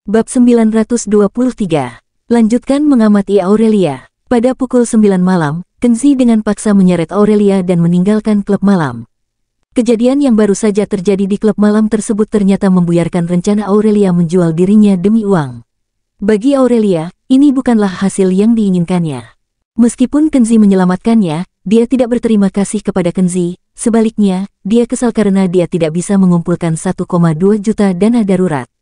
Bab 923. Lanjutkan mengamati Aurelia. Pada pukul 9 malam, Kenzi dengan paksa menyeret Aurelia dan meninggalkan klub malam. Kejadian yang baru saja terjadi di klub malam tersebut ternyata membuyarkan rencana Aurelia menjual dirinya demi uang. Bagi Aurelia, ini bukanlah hasil yang diinginkannya. Meskipun Kenzi menyelamatkannya, dia tidak berterima kasih kepada Kenzi. Sebaliknya, dia kesal karena dia tidak bisa mengumpulkan 1,2 juta dana darurat.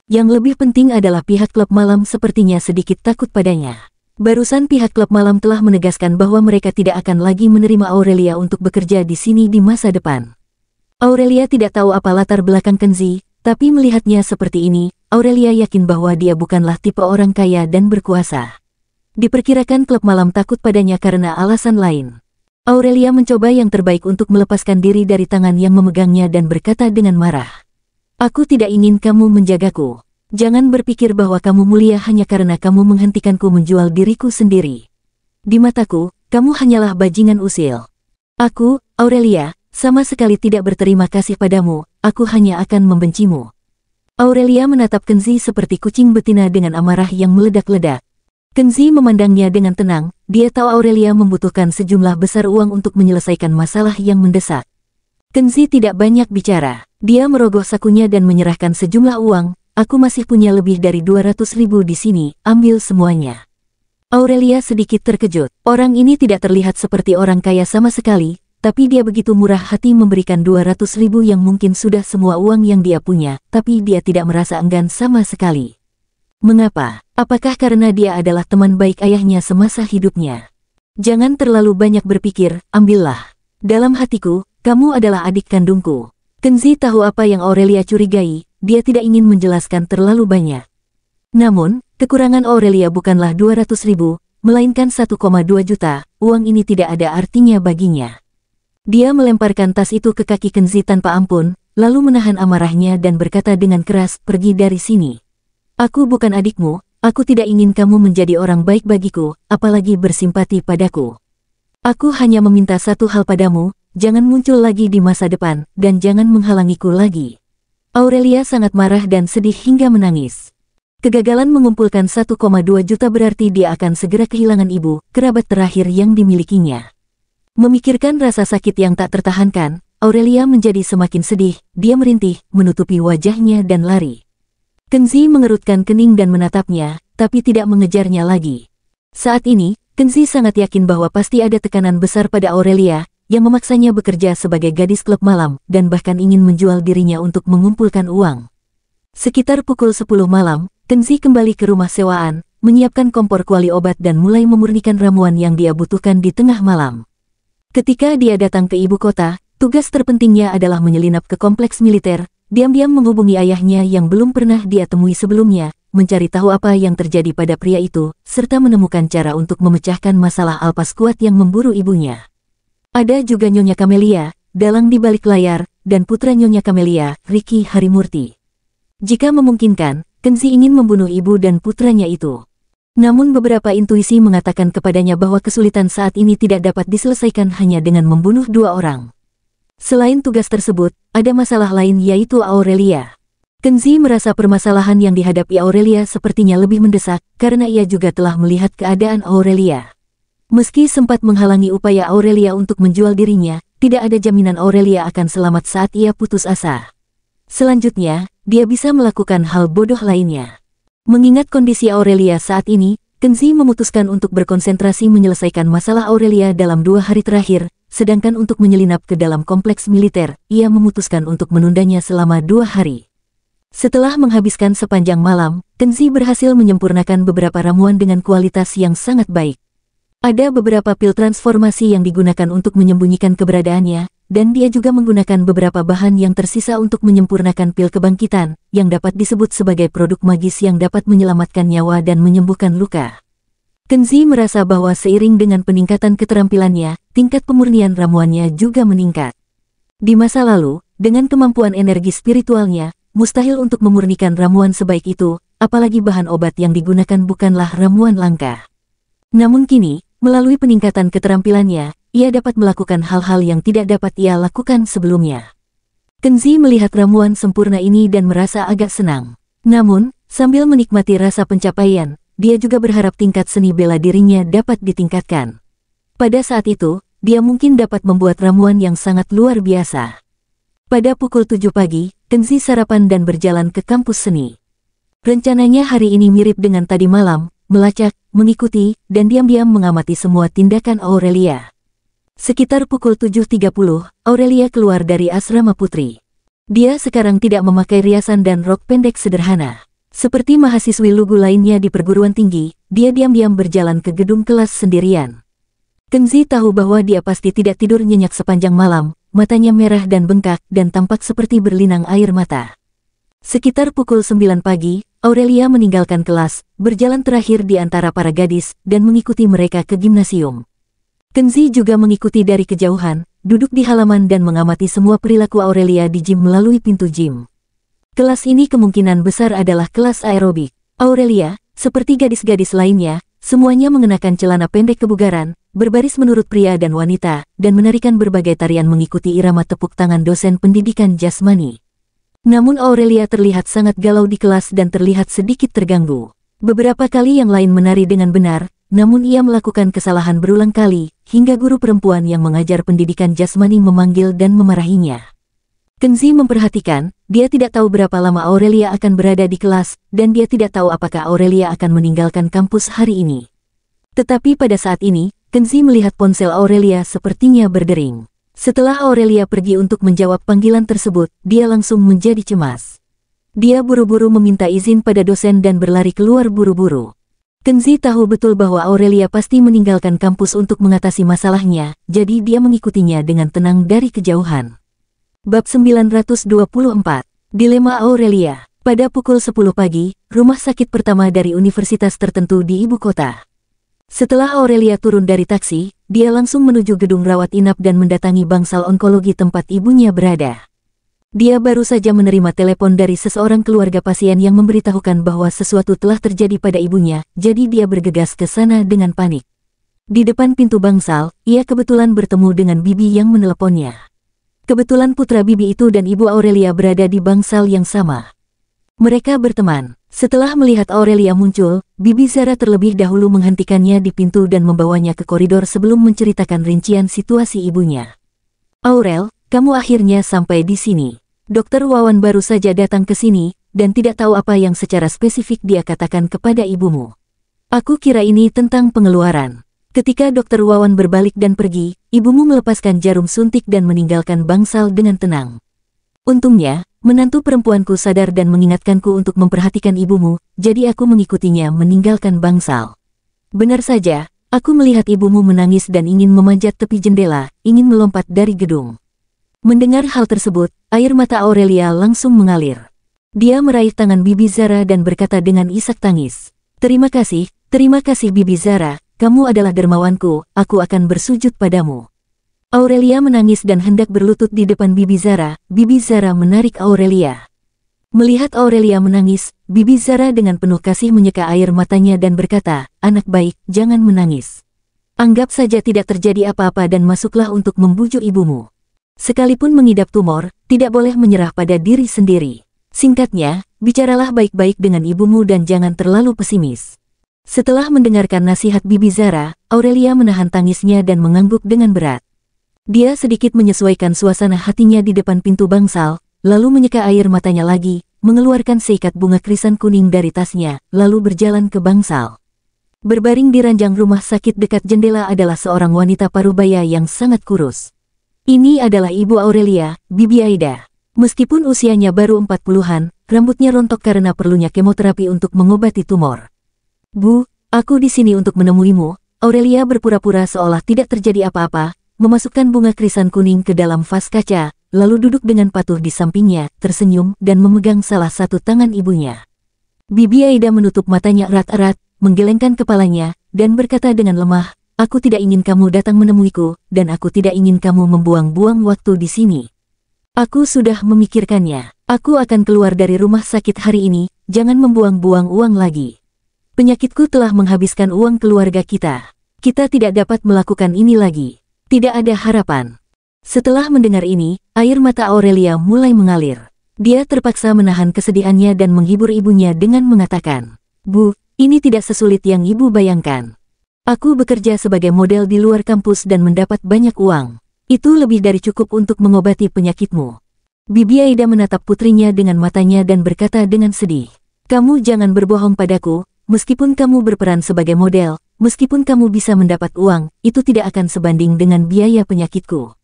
Yang lebih penting adalah pihak klub malam sepertinya sedikit takut padanya. Barusan pihak klub malam telah menegaskan bahwa mereka tidak akan lagi menerima Aurelia untuk bekerja di sini di masa depan. Aurelia tidak tahu apa latar belakang Kenzi, tapi melihatnya seperti ini, Aurelia yakin bahwa dia bukanlah tipe orang kaya dan berkuasa. Diperkirakan klub malam takut padanya karena alasan lain. Aurelia mencoba yang terbaik untuk melepaskan diri dari tangan yang memegangnya dan berkata dengan marah. Aku tidak ingin kamu menjagaku. Jangan berpikir bahwa kamu mulia hanya karena kamu menghentikanku menjual diriku sendiri. Di mataku, kamu hanyalah bajingan usil. Aku, Aurelia, sama sekali tidak berterima kasih padamu, aku hanya akan membencimu. Aurelia menatap Kenzi seperti kucing betina dengan amarah yang meledak-ledak. Kenzi memandangnya dengan tenang, dia tahu Aurelia membutuhkan sejumlah besar uang untuk menyelesaikan masalah yang mendesak. Kenzi tidak banyak bicara. Dia merogoh sakunya dan menyerahkan sejumlah uang. Aku masih punya lebih dari 200.000 di sini, ambil semuanya. Aurelia sedikit terkejut. Orang ini tidak terlihat seperti orang kaya sama sekali, tapi dia begitu murah hati memberikan 200.000 yang mungkin sudah semua uang yang dia punya, tapi dia tidak merasa enggan sama sekali. Mengapa? Apakah karena dia adalah teman baik ayahnya semasa hidupnya? Jangan terlalu banyak berpikir, ambillah. Dalam hatiku, kamu adalah adik kandungku. Kenzi tahu apa yang Aurelia curigai, dia tidak ingin menjelaskan terlalu banyak. Namun, kekurangan Aurelia bukanlah 200.000, melainkan 1,2 juta, uang ini tidak ada artinya baginya. Dia melemparkan tas itu ke kaki Kenzi tanpa ampun, lalu menahan amarahnya dan berkata dengan keras, pergi dari sini. Aku bukan adikmu, aku tidak ingin kamu menjadi orang baik bagiku, apalagi bersimpati padaku. Aku hanya meminta satu hal padamu, jangan muncul lagi di masa depan, dan jangan menghalangiku lagi. Aurelia sangat marah dan sedih hingga menangis. Kegagalan mengumpulkan 1,2 juta berarti dia akan segera kehilangan ibu, kerabat terakhir yang dimilikinya. Memikirkan rasa sakit yang tak tertahankan, Aurelia menjadi semakin sedih, dia merintih, menutupi wajahnya dan lari. Kenzi mengerutkan kening dan menatapnya, tapi tidak mengejarnya lagi. Saat ini, Kenzi sangat yakin bahwa pasti ada tekanan besar pada Aurelia, yang memaksanya bekerja sebagai gadis klub malam, dan bahkan ingin menjual dirinya untuk mengumpulkan uang. Sekitar pukul 10 malam, Kenzi kembali ke rumah sewaan, menyiapkan kompor kuali obat dan mulai memurnikan ramuan yang dia butuhkan di tengah malam. Ketika dia datang ke ibu kota, tugas terpentingnya adalah menyelinap ke kompleks militer, diam-diam menghubungi ayahnya yang belum pernah dia temui sebelumnya, mencari tahu apa yang terjadi pada pria itu, serta menemukan cara untuk memecahkan masalah Alpas kuat yang memburu ibunya. Ada juga Nyonya Camelia, dalang di balik layar, dan putra Nyonya Camelia, Ricky Harimurti. Jika memungkinkan, Kenzi ingin membunuh ibu dan putranya itu. Namun beberapa intuisi mengatakan kepadanya bahwa kesulitan saat ini tidak dapat diselesaikan hanya dengan membunuh dua orang. Selain tugas tersebut, ada masalah lain yaitu Aurelia. Kenzi merasa permasalahan yang dihadapi Aurelia sepertinya lebih mendesak, karena ia juga telah melihat keadaan Aurelia. Meski sempat menghalangi upaya Aurelia untuk menjual dirinya, tidak ada jaminan Aurelia akan selamat saat ia putus asa. Selanjutnya, dia bisa melakukan hal bodoh lainnya. Mengingat kondisi Aurelia saat ini, Kenzi memutuskan untuk berkonsentrasi menyelesaikan masalah Aurelia dalam 2 hari terakhir, sedangkan untuk menyelinap ke dalam kompleks militer, ia memutuskan untuk menundanya selama 2 hari. Setelah menghabiskan sepanjang malam, Kenzi berhasil menyempurnakan beberapa ramuan dengan kualitas yang sangat baik. Ada beberapa pil transformasi yang digunakan untuk menyembunyikan keberadaannya, dan dia juga menggunakan beberapa bahan yang tersisa untuk menyempurnakan pil kebangkitan, yang dapat disebut sebagai produk magis yang dapat menyelamatkan nyawa dan menyembuhkan luka. Kenzi merasa bahwa seiring dengan peningkatan keterampilannya, tingkat pemurnian ramuannya juga meningkat. Di masa lalu, dengan kemampuan energi spiritualnya, mustahil untuk memurnikan ramuan sebaik itu, apalagi bahan obat yang digunakan bukanlah ramuan langka. Namun kini, melalui peningkatan keterampilannya, ia dapat melakukan hal-hal yang tidak dapat ia lakukan sebelumnya. Kenzi melihat ramuan sempurna ini dan merasa agak senang. Namun, Sambil menikmati rasa pencapaian, dia juga berharap tingkat seni bela dirinya dapat ditingkatkan. Pada saat itu, dia mungkin dapat membuat ramuan yang sangat luar biasa. Pada pukul 7 pagi, Kenzi sarapan dan berjalan ke kampus seni. Rencananya hari ini mirip dengan tadi malam, melacak, mengikuti, dan diam-diam mengamati semua tindakan Aurelia. Sekitar pukul 7.30, Aurelia keluar dari asrama putri. Dia sekarang tidak memakai riasan dan rok pendek sederhana. Seperti mahasiswi lugu lainnya di perguruan tinggi, dia diam-diam berjalan ke gedung kelas sendirian. Kenzi tahu bahwa dia pasti tidak tidur nyenyak sepanjang malam, matanya merah dan bengkak dan tampak seperti berlinang air mata. Sekitar pukul 9 pagi, Aurelia meninggalkan kelas, berjalan terakhir di antara para gadis, dan mengikuti mereka ke gimnasium. Kenzi juga mengikuti dari kejauhan, duduk di halaman dan mengamati semua perilaku Aurelia di gym melalui pintu gym. Kelas ini kemungkinan besar adalah kelas aerobik. Aurelia, seperti gadis-gadis lainnya, semuanya mengenakan celana pendek kebugaran, berbaris menurut pria dan wanita, dan menarikan berbagai tarian mengikuti irama tepuk tangan dosen pendidikan jasmani. Namun Aurelia terlihat sangat galau di kelas dan terlihat sedikit terganggu. Beberapa kali yang lain menari dengan benar, namun ia melakukan kesalahan berulang kali, hingga guru perempuan yang mengajar pendidikan jasmani memanggil dan memarahinya. Kenzi memperhatikan, dia tidak tahu berapa lama Aurelia akan berada di kelas, dan dia tidak tahu apakah Aurelia akan meninggalkan kampus hari ini. Tetapi pada saat ini, Kenzi melihat ponsel Aurelia sepertinya berdering. Setelah Aurelia pergi untuk menjawab panggilan tersebut, dia langsung menjadi cemas. Dia buru-buru meminta izin pada dosen dan berlari keluar buru-buru. Kenzi tahu betul bahwa Aurelia pasti meninggalkan kampus untuk mengatasi masalahnya, jadi dia mengikutinya dengan tenang dari kejauhan. Bab 924, Dilema Aurelia. Pada pukul 10 pagi, rumah sakit pertama dari universitas tertentu di ibu kota. Setelah Aurelia turun dari taksi, dia langsung menuju gedung rawat inap dan mendatangi bangsal onkologi tempat ibunya berada. Dia baru saja menerima telepon dari seseorang keluarga pasien yang memberitahukan bahwa sesuatu telah terjadi pada ibunya, jadi dia bergegas ke sana dengan panik. Di depan pintu bangsal, ia kebetulan bertemu dengan bibi yang meneleponnya. Kebetulan putra bibi itu dan ibu Aurelia berada di bangsal yang sama. Mereka berteman. Setelah melihat Aurelia muncul, Bibi Zara terlebih dahulu menghentikannya di pintu dan membawanya ke koridor sebelum menceritakan rincian situasi ibunya. Aurel, kamu akhirnya sampai di sini. Dokter Wawan baru saja datang ke sini, dan tidak tahu apa yang secara spesifik dia katakan kepada ibumu. Aku kira ini tentang pengeluaran. Ketika Dokter Wawan berbalik dan pergi, ibumu melepaskan jarum suntik dan meninggalkan bangsal dengan tenang. Untungnya, menantu perempuanku sadar dan mengingatkanku untuk memperhatikan ibumu, jadi aku mengikutinya meninggalkan bangsal. Benar saja, aku melihat ibumu menangis dan ingin memanjat tepi jendela, ingin melompat dari gedung. Mendengar hal tersebut, air mata Aurelia langsung mengalir. Dia meraih tangan Bibi Zara dan berkata dengan isak tangis, terima kasih Bibi Zara, kamu adalah dermawanku, aku akan bersujud padamu. Aurelia menangis dan hendak berlutut di depan Bibi Zara. Bibi Zara menarik Aurelia. Melihat Aurelia menangis, Bibi Zara dengan penuh kasih menyeka air matanya dan berkata, anak baik, jangan menangis. Anggap saja tidak terjadi apa-apa dan masuklah untuk membujuk ibumu. Sekalipun mengidap tumor, tidak boleh menyerah pada diri sendiri. Singkatnya, bicaralah baik-baik dengan ibumu dan jangan terlalu pesimis. Setelah mendengarkan nasihat Bibi Zara, Aurelia menahan tangisnya dan mengangguk dengan berat. Dia sedikit menyesuaikan suasana hatinya di depan pintu bangsal, lalu menyeka air matanya lagi, mengeluarkan seikat bunga krisan kuning dari tasnya, lalu berjalan ke bangsal. Berbaring di ranjang rumah sakit dekat jendela adalah seorang wanita parubaya yang sangat kurus. Ini adalah Ibu Aurelia, Bibi Aida. Meskipun usianya baru 40-an, rambutnya rontok karena perlunya kemoterapi untuk mengobati tumor. Bu, aku di sini untuk menemuimu. Aurelia berpura-pura seolah tidak terjadi apa-apa, memasukkan bunga krisan kuning ke dalam vas kaca, lalu duduk dengan patuh di sampingnya, tersenyum dan memegang salah satu tangan ibunya. Bibi Aida menutup matanya erat-erat, menggelengkan kepalanya, dan berkata dengan lemah, aku tidak ingin kamu datang menemuiku, dan aku tidak ingin kamu membuang-buang waktu di sini. Aku sudah memikirkannya. Aku akan keluar dari rumah sakit hari ini, jangan membuang-buang uang lagi. Penyakitku telah menghabiskan uang keluarga kita. Kita tidak dapat melakukan ini lagi. Tidak ada harapan. Setelah mendengar ini, air mata Aurelia mulai mengalir. Dia terpaksa menahan kesedihannya dan menghibur ibunya dengan mengatakan, "Bu, ini tidak sesulit yang ibu bayangkan. Aku bekerja sebagai model di luar kampus dan mendapat banyak uang. Itu lebih dari cukup untuk mengobati penyakitmu." Bibi Aida menatap putrinya dengan matanya dan berkata dengan sedih, "Kamu jangan berbohong padaku, meskipun kamu berperan sebagai model, meskipun kamu bisa mendapat uang, itu tidak akan sebanding dengan biaya penyakitku.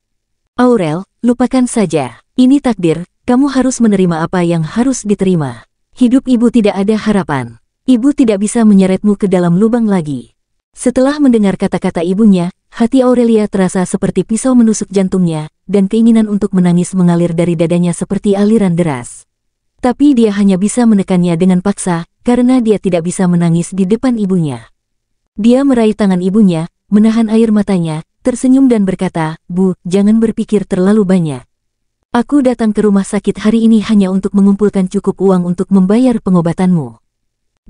Aurel, lupakan saja. Ini takdir, kamu harus menerima apa yang harus diterima. Hidup ibu tidak ada harapan. Ibu tidak bisa menyeretmu ke dalam lubang lagi." Setelah mendengar kata-kata ibunya, hati Aurelia terasa seperti pisau menusuk jantungnya, dan keinginan untuk menangis mengalir dari dadanya seperti aliran deras. Tapi dia hanya bisa menekannya dengan paksa, karena dia tidak bisa menangis di depan ibunya. Dia meraih tangan ibunya, menahan air matanya, tersenyum dan berkata, "Bu, jangan berpikir terlalu banyak. Aku datang ke rumah sakit hari ini hanya untuk mengumpulkan cukup uang untuk membayar pengobatanmu.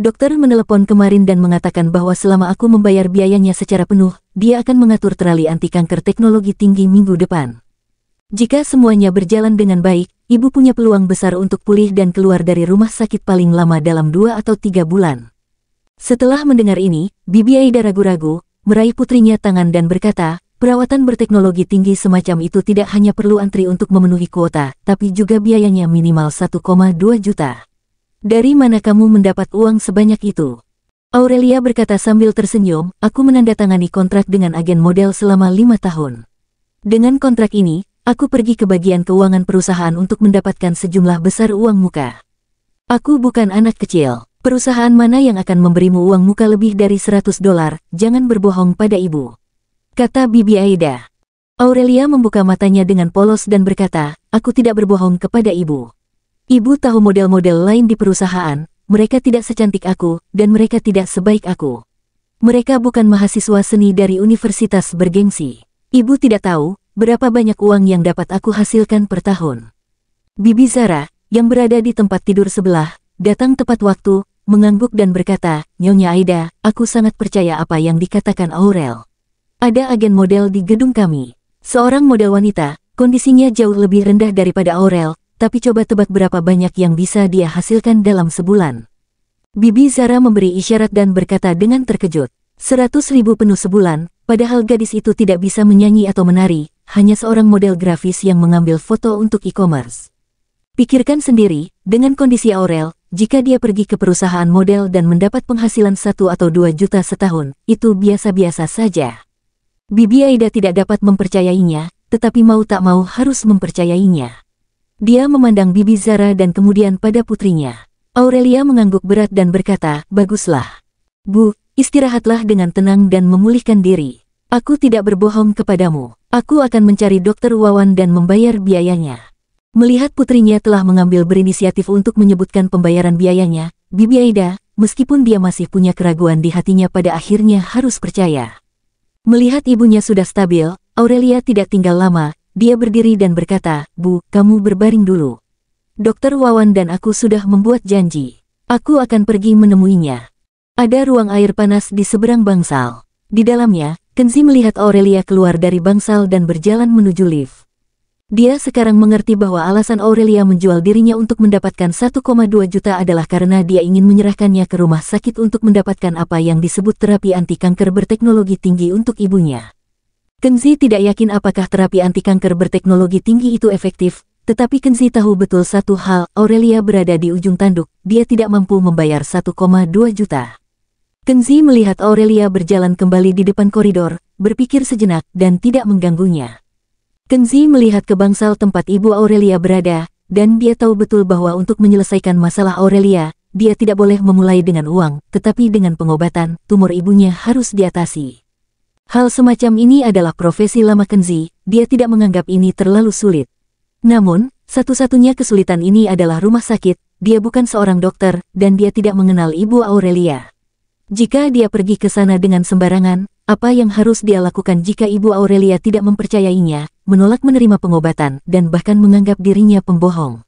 Dokter menelepon kemarin dan mengatakan bahwa selama aku membayar biayanya secara penuh, dia akan mengatur terapi anti kanker teknologi tinggi minggu depan. Jika semuanya berjalan dengan baik, ibu punya peluang besar untuk pulih dan keluar dari rumah sakit paling lama dalam 2 atau 3 bulan." Setelah mendengar ini, Bibi Aida ragu-ragu, meraih putrinya tangan dan berkata, "Perawatan berteknologi tinggi semacam itu tidak hanya perlu antri untuk memenuhi kuota, tapi juga biayanya minimal 1,2 juta. Dari mana kamu mendapat uang sebanyak itu?" Aurelia berkata sambil tersenyum, "Aku menandatangani kontrak dengan agen model selama 5 tahun. Dengan kontrak ini, aku pergi ke bagian keuangan perusahaan untuk mendapatkan sejumlah besar uang muka. Aku bukan anak kecil. Perusahaan mana yang akan memberimu uang muka lebih dari $100? Jangan berbohong pada ibu," kata Bibi Aida. Aurelia membuka matanya dengan polos dan berkata, "Aku tidak berbohong kepada ibu. Ibu tahu model-model lain di perusahaan, mereka tidak secantik aku, dan mereka tidak sebaik aku. Mereka bukan mahasiswa seni dari universitas bergengsi. Ibu tidak tahu berapa banyak uang yang dapat aku hasilkan per tahun." Bibi Zara, yang berada di tempat tidur sebelah, datang tepat waktu, mengangguk dan berkata, "Nyonya Aida, aku sangat percaya apa yang dikatakan Aurel. Ada agen model di gedung kami. Seorang model wanita, kondisinya jauh lebih rendah daripada Aurel, tapi coba tebak berapa banyak yang bisa dia hasilkan dalam sebulan." Bibi Zara memberi isyarat dan berkata dengan terkejut, 100.000 penuh sebulan, padahal gadis itu tidak bisa menyanyi atau menari, hanya seorang model grafis yang mengambil foto untuk e-commerce. Pikirkan sendiri, dengan kondisi Aurel, jika dia pergi ke perusahaan model dan mendapat penghasilan 1 atau 2 juta setahun, itu biasa-biasa saja. Bibi Aida tidak dapat mempercayainya, tetapi mau tak mau harus mempercayainya. Dia memandang Bibi Zara dan kemudian pada putrinya. Aurelia mengangguk berat dan berkata, "Baguslah. Bu, istirahatlah dengan tenang dan memulihkan diri. Aku tidak berbohong kepadamu. Aku akan mencari Dokter Wawan dan membayar biayanya." Melihat putrinya telah mengambil berinisiatif untuk menyebutkan pembayaran biayanya, Bibi Aida, meskipun dia masih punya keraguan di hatinya, pada akhirnya harus percaya. Melihat ibunya sudah stabil, Aurelia tidak tinggal lama. Dia berdiri dan berkata, "Bu, kamu berbaring dulu. Dokter Wawan dan aku sudah membuat janji. Aku akan pergi menemuinya." Ada ruang air panas di seberang bangsal. Di dalamnya, Kenzi melihat Aurelia keluar dari bangsal dan berjalan menuju lift. Dia sekarang mengerti bahwa alasan Aurelia menjual dirinya untuk mendapatkan 1,2 juta adalah karena dia ingin menyerahkannya ke rumah sakit untuk mendapatkan apa yang disebut terapi anti kanker berteknologi tinggi untuk ibunya. Kenzi tidak yakin apakah terapi anti kanker berteknologi tinggi itu efektif, tetapi Kenzi tahu betul satu hal, Aurelia berada di ujung tanduk, dia tidak mampu membayar 1,2 juta. Kenzi melihat Aurelia berjalan kembali di depan koridor, berpikir sejenak dan tidak mengganggunya. Kenzi melihat ke bangsal tempat ibu Aurelia berada, dan dia tahu betul bahwa untuk menyelesaikan masalah Aurelia, dia tidak boleh memulai dengan uang, tetapi dengan pengobatan, tumor ibunya harus diatasi. Hal semacam ini adalah profesi lama Kenzi, dia tidak menganggap ini terlalu sulit. Namun, satu-satunya kesulitan ini adalah rumah sakit, dia bukan seorang dokter, dan dia tidak mengenal ibu Aurelia. Jika dia pergi ke sana dengan sembarangan, apa yang harus dia lakukan jika ibu Aurelia tidak mempercayainya, menolak menerima pengobatan, dan bahkan menganggap dirinya pembohong?